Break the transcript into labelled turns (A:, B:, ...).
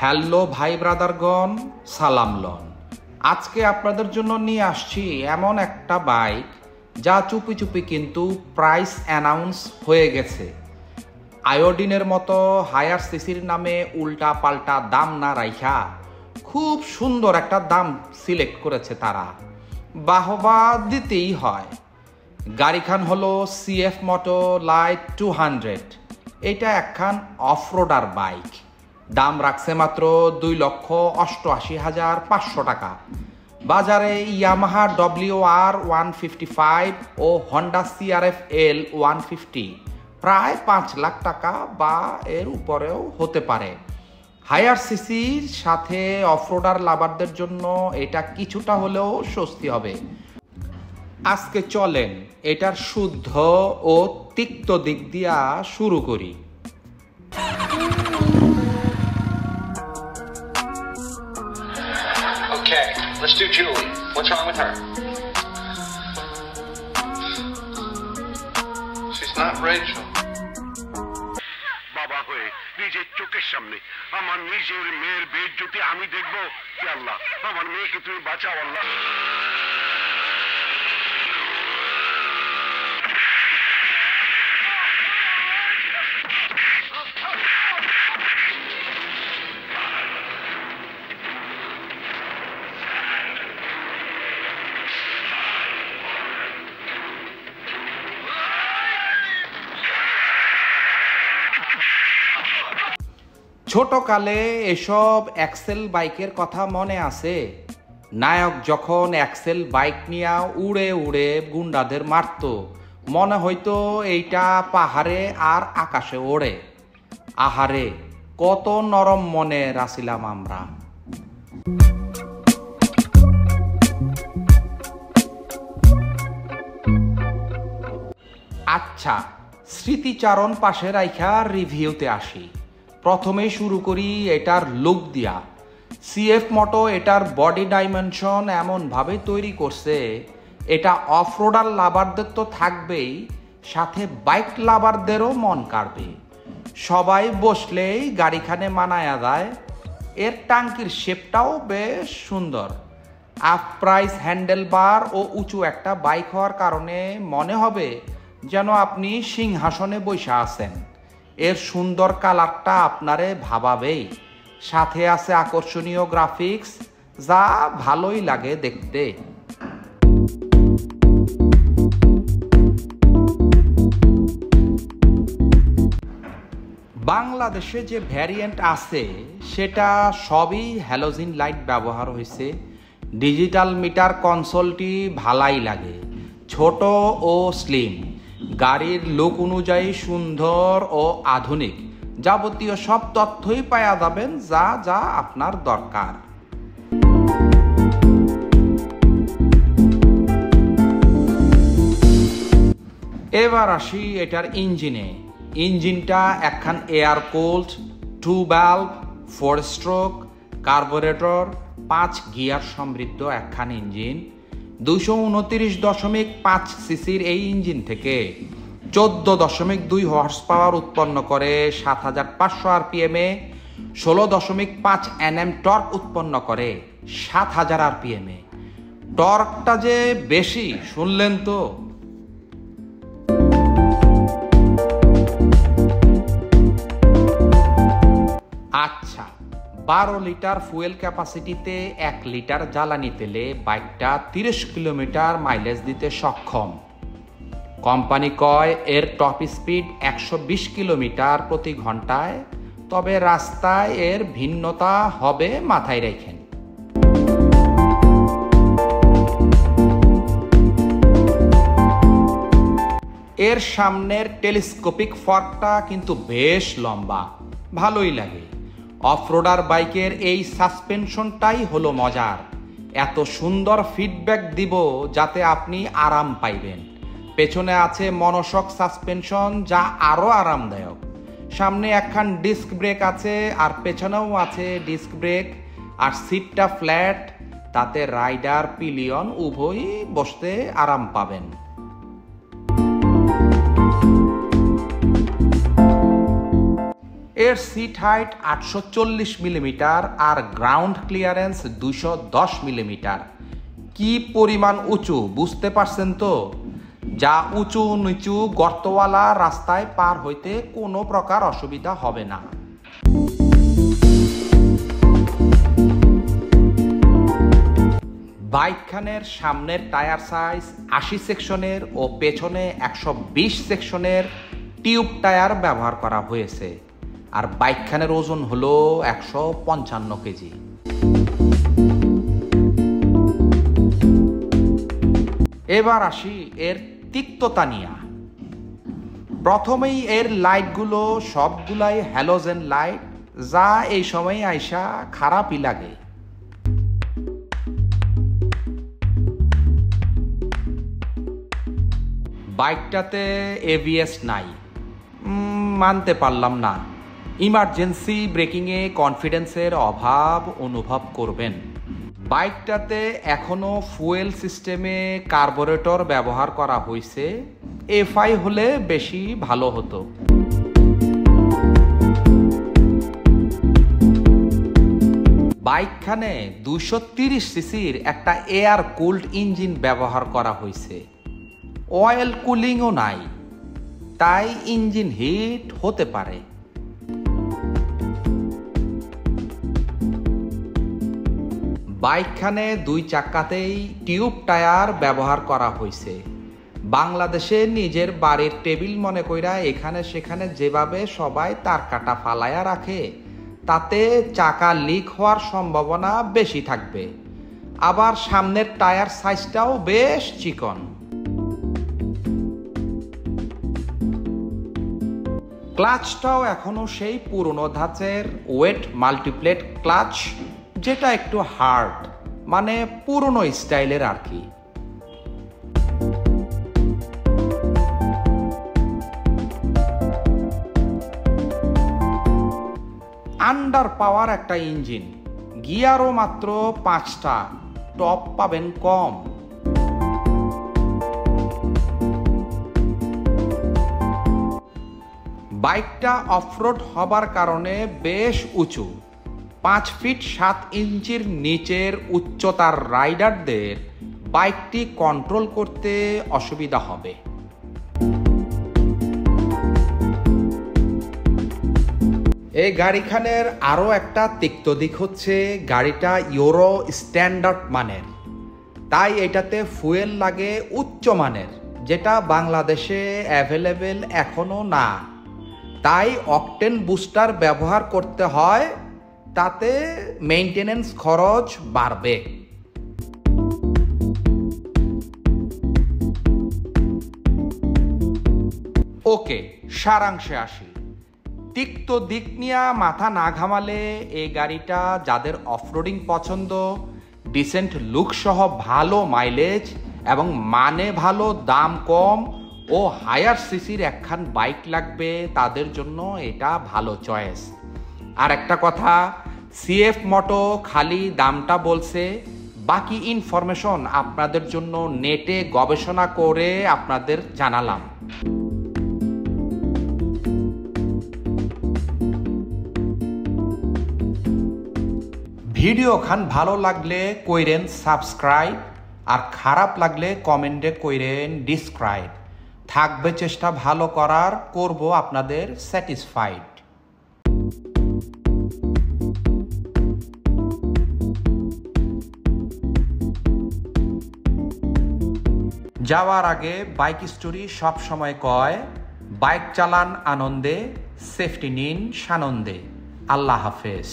A: Hello ভাই ব্রাদারগণ, সালাম loan. আজকে আপনাদের জন্য নিয়ে আসছি এমন একটা বাইক যা চুপি চুপি কিন্তু প্রাইস অ্যানাউন্স হয়ে গেছে। আয়োডিনের মতো হায়ার সিসির নামে উল্টা পাল্টা দাম না রাইখা খুব সুন্দর একটা দাম সিলেক্ট করেছে তারা, বাহবা দিতেই হয়। গাড়িখান হলো সিএফ মোটো লাইট 200। এটা একখান অফরোডার বাইক। দাম রাখছে মাত্র 2,88,500 টাকা। বাজারে ইয়ামাহা WR 155 ও হন্ডা CRF L 150 প্রায় 5 লাখ টাকা বা এর উপরেও হতে পারে। হায়ার সিসির সাথে অফরোডার লাভারদের জন্য এটা কিছুটা হলেও স্বস্তি হবে। আজকে চলেন এটার শুদ্ধ ও তিক্ত দিক দিয়া শুরু করি।
B: Okay, let's do Julie. What's wrong with her? She's not Rachel.
C: বাবা হয়ে নিজের চোখের সামনে আমার নিজের মেয়ের বেইজ্জতি আমি দেখবো? হে আল্লাহ, আমার মেয়েকে তুমি বাঁচাও আল্লাহ।
A: ছোটকালে এসব এক্সেল বাইকের কথা মনে আছে? নায়ক যখন এক্সেল বাইক নিয়ে উড়ে উড়ে গুন্ডাদের মারত, মনে হইতো এইটা পাহাড়ে আর আকাশে ওড়ে। আহারে, কত নরম মনের আছিলাম আমরা। আচ্ছা, স্মৃতিচারণ পাশে রাইখা রিভিউতে আসি। প্রথমে শুরু করি এটার লুক দিয়া। সিএফ মোটো এটার বডি ডাইমেনশন এমনভাবে তৈরি করছে, এটা অফরোডার লাভারদের তো থাকবেই, সাথে বাইক লাভারদেরও মন কাড়বে। সবাই বসলেই গাড়িখানে মানায়া যায়। এর টাঙ্কির শেপটাও বেশ সুন্দর। আপ প্রাইস হ্যান্ডেলবার ও উঁচু একটা বাইক হওয়ার কারণে মনে হবে যেন আপনি সিংহাসনে বসে আছেন। এর সুন্দর কালারটা আপনারে ভাবাবেই। সাথে আছে আকর্ষণীয় গ্রাফিক্স, যা ভালোই লাগে দেখতে। বাংলাদেশে যে ভ্যারিয়েন্ট আছে সেটা সবই হ্যালোজিন লাইট ব্যবহার হয়েছে। ডিজিটাল মিটার কনসোলটি ভালাই লাগে, ছোট ও স্লিম। গাড়ির লুক অনুযায়ী সুন্দর ও আধুনিক যাবতীয় সব তথ্যই পাওয়া যাবেন যা যা আপনার দরকার। এবার আসি এটার ইঞ্জিনে। ইঞ্জিনটা একখান air cooled 2 valve 4 stroke carburettor 5 gear সমৃদ্ধ একখান ইঞ্জিন। 229.5 সিসির এই ইঞ্জিন থেকে 14.2 হর্স পাওয়ার উৎপন্ন করে 7,500 RPM-এ, 16.5 Nm টর্ক উৎপন্ন করে 7,000 RPM-এ। টর্কটা যে বেশি শুনলেন তো। আচ্ছা, 12 লিটার ফুয়েল ক্যাপাসিটিতে 1 লিটার জ্বালানি তেলে বাইকটা 30 কিলোমিটার মাইলেজ দিতে সক্ষম। কোম্পানি কয় এর টপ স্পিড 120 কিলোমিটার প্রতি ঘন্টায়, তবে রাস্তায় এর ভিন্নতা হবে মাথায় রাখেন। এর সামনের টেলিস্কোপিক ফর্কটা কিন্তু বেশ লম্বা, ভালোই লাগে। অফরোডার বাইকের এই সাসপেনশনটাই হলো মজার। এত সুন্দর ফিডব্যাক দিব যাতে আপনি আরাম পাইবেন। পেছনে আছে মনোশক সাসপেনশন, যা আরও আরামদায়ক। সামনে একখান ডিস্ক ব্রেক আছে আর পেছনেও আছে ডিস্ক ব্রেক। আর সিটটা ফ্ল্যাট, তাতে রাইডার পিলিয়ন উভয়ই বসতে আরাম পাবেন। এর সিট হাইট 840 মিলিমিটার আর গ্রাউন্ড ক্লিয়ারেন্স 210 মিলিমিটার। কি পরিমাণ উঁচু বুঝতে পারছেন তো? যা উঁচু নিচু গর্তওয়ালা রাস্তায় পার হইতে কোনো প্রকার অসুবিধা হবে না। বাইকখানের সামনের টায়ার সাইজ 80 সেকশনের ও পেছনে 120 সেকশনের টিউব টায়ার ব্যবহার করা হয়েছে। আর বাইকখানের ওজন হলো 155 কেজি। এবার আসি এর তিক্ততা নিয়ে। প্রথমেই এর লাইটগুলো সবগুলাই হ্যালোজেন লাইট, যা এই সময় আইসা খারাপই লাগে। বাইকটাতে এবিএস নাই, মানতে পারলাম না। ইমার্জেন্সি ব্রেকিংয়ে কনফিডেন্সের অভাব অনুভব করবেন। বাইকটাতে এখনো ফুয়েল সিস্টেমে কার্বোরেটর ব্যবহার করা হয়েছে, এফআই হলে বেশি ভালো হতো। বাইকখানে 230 সিসির একটা এয়ার কুলড ইঞ্জিন ব্যবহার করা হয়েছে। অয়েল কুলিংও নাই, তাই ইঞ্জিন হিট হতে পারে। বাইকখানে 2 চাকাতেই টিউব টায়ার ব্যবহার করা হয়েছে। বাংলাদেশে নিজের বাড়ির টেবিল মনে কইরা এখানে সেখানে যেভাবে সবাই তার কাটা ফালায়া রাখে, তাতে চাকা লিক হওয়ার সম্ভাবনা বেশি থাকবে। আবার সামনের টায়ার সাইজটাও বেশ চিকন। ক্লাচটাও এখনো সেই পুরনো ধাঁচের ওয়েট মাল্টিপ্লেট ক্লাচ, যেটা একটু হার্ড, মানে পুরনো স্টাইলের আর কি। আন্ডার পাওয়ার একটা ইঞ্জিন, গিয়ারও মাত্র 5টা, টপ পাবেন কম। বাইকটা অফরোড হবার কারণে বেশ উঁচু। 5 ফিট 7 ইঞ্চির নিচের উচ্চতার রাইডারদের বাইকটি কন্ট্রোল করতে অসুবিধা হবে। এই গাড়িখানের আরও একটা তিক্ত দিক হচ্ছে গাড়িটা ইউরো স্ট্যান্ডার্ড মানের, তাই এটাতে ফুয়েল লাগে উচ্চ মানের, যেটা বাংলাদেশে অ্যাভেলেবেল এখনো না। তাই অকটেন বুস্টার ব্যবহার করতে হয়, তাতে মেইনটেনেন্স খরচ বাড়বে। ওকে, সারাংশে আসি। তিক্ত দিক নিয়ে মাথা না ঘামালে এই গাড়িটা যাদের অফরোডিং পছন্দ, ডিসেন্ট লুক সহ ভালো মাইলেজ এবং মানে ভালো, দাম কম ও হায়ার সিসির একখান বাইক লাগবে, তাদের জন্য এটা ভালো চয়েস। আর একটা কথা, সিএফ মোটো খালি দামটা বলছে, বাকি ইনফরমেশন আপনাদের জন্য নেটে গবেষণা করে আপনাদের জানালাম। ভিডিও খান ভালো লাগলে কইরেন সাবস্ক্রাইব, আর খারাপ লাগলে কমেন্টে কইরেন ডিসক্রাইব। থাকবে চেষ্টা ভালো করার, করব আপনাদের স্যাটিসফাইড। যাওয়ার আগে বাইক স্টোরি সব সময় কয়, বাইক চালান আনন্দে, সেফটি নিন সানন্দে। আল্লাহ হাফেজ।